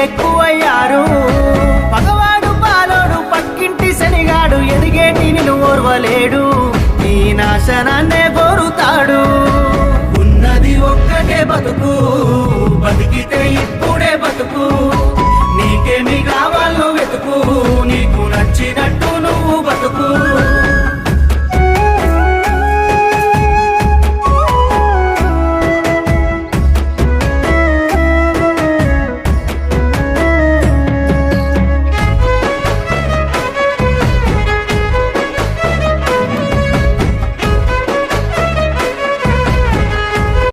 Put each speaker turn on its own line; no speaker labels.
ఎక్కువయ్యారు. పగవాడు పాలోడు పక్కింటి శనిగాడు ఎదిగేటి నిన్ను ఓర్వలేడు, నీ నాశనాన్నే కోరుతాడు.